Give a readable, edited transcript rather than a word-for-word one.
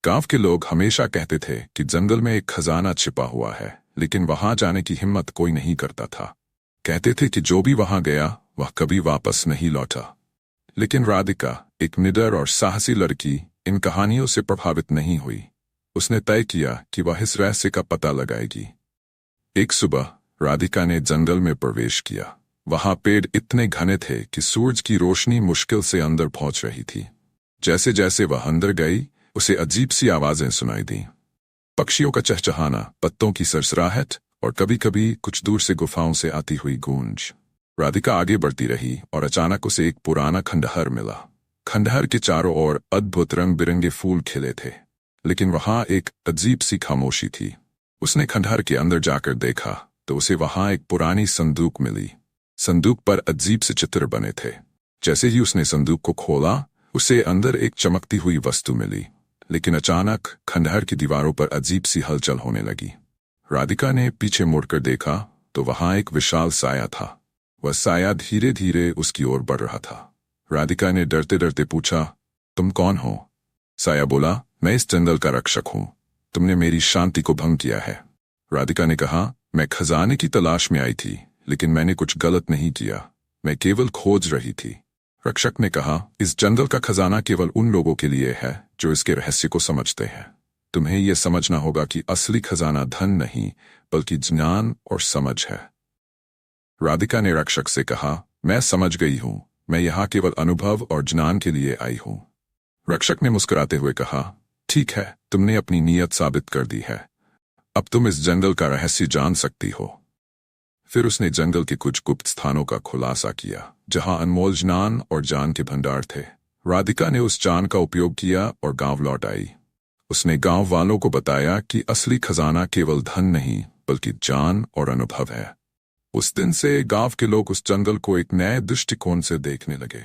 गांव के लोग हमेशा कहते थे कि जंगल में एक खजाना छिपा हुआ है, लेकिन वहां जाने की हिम्मत कोई नहीं करता था। कहते थे कि जो भी वहां गया वह कभी वापस नहीं लौटा। लेकिन राधिका, एक निडर और साहसी लड़की, इन कहानियों से प्रभावित नहीं हुई। उसने तय किया कि वह इस रहस्य का पता लगाएगी। एक सुबह राधिका ने जंगल में प्रवेश किया। वहां पेड़ इतने घने थे कि सूरज की रोशनी मुश्किल से अंदर पहुंच रही थी। जैसे जैसे वह अंदर गई, उसे अजीब सी आवाजें सुनाई दी। पक्षियों का चहचहाना, पत्तों की सरसराहट और कभी कभी कुछ दूर से गुफाओं से आती हुई गूंज। राधिका आगे बढ़ती रही और अचानक उसे एक पुराना खंडहर मिला। खंडहर के चारों ओर अद्भुत रंग बिरंगे फूल खिले थे, लेकिन वहां एक अजीब सी खामोशी थी। उसने खंडहर के अंदर जाकर देखा तो उसे वहां एक पुरानी संदूक मिली। संदूक पर अजीब से चित्र बने थे। जैसे ही उसने संदूक को खोला, उसे अंदर एक चमकती हुई वस्तु मिली। लेकिन अचानक खंडहर की दीवारों पर अजीब सी हलचल होने लगी। राधिका ने पीछे मुड़कर देखा तो वहां एक विशाल साया था। वह साया धीरे धीरे उसकी ओर बढ़ रहा था। राधिका ने डरते डरते पूछा, तुम कौन हो? साया बोला, मैं इस जंगल का रक्षक हूं। तुमने मेरी शांति को भंग किया है। राधिका ने कहा, मैं खजाने की तलाश में आई थी, लेकिन मैंने कुछ गलत नहीं किया। मैं केवल खोज रही थी। रक्षक ने कहा, इस जंगल का खजाना केवल उन लोगों के लिए है जो इसके रहस्य को समझते हैं। तुम्हें यह समझना होगा कि असली खजाना धन नहीं, बल्कि ज्ञान और समझ है। राधिका ने रक्षक से कहा, मैं समझ गई हूं। मैं यहाँ केवल अनुभव और ज्ञान के लिए आई हूं। रक्षक ने मुस्कुराते हुए कहा, ठीक है, तुमने अपनी नीयत साबित कर दी है। अब तुम इस जंगल का रहस्य जान सकती हो। फिर उसने जंगल के कुछ गुप्त स्थानों का खुलासा किया, जहां अनमोल ज्ञान और जान के भंडार थे। राधिका ने उस जान का उपयोग किया और गांव लौट आई। उसने गांव वालों को बताया कि असली खजाना केवल धन नहीं, बल्कि जान और अनुभव है। उस दिन से गांव के लोग उस जंगल को एक नए दृष्टिकोण से देखने लगे।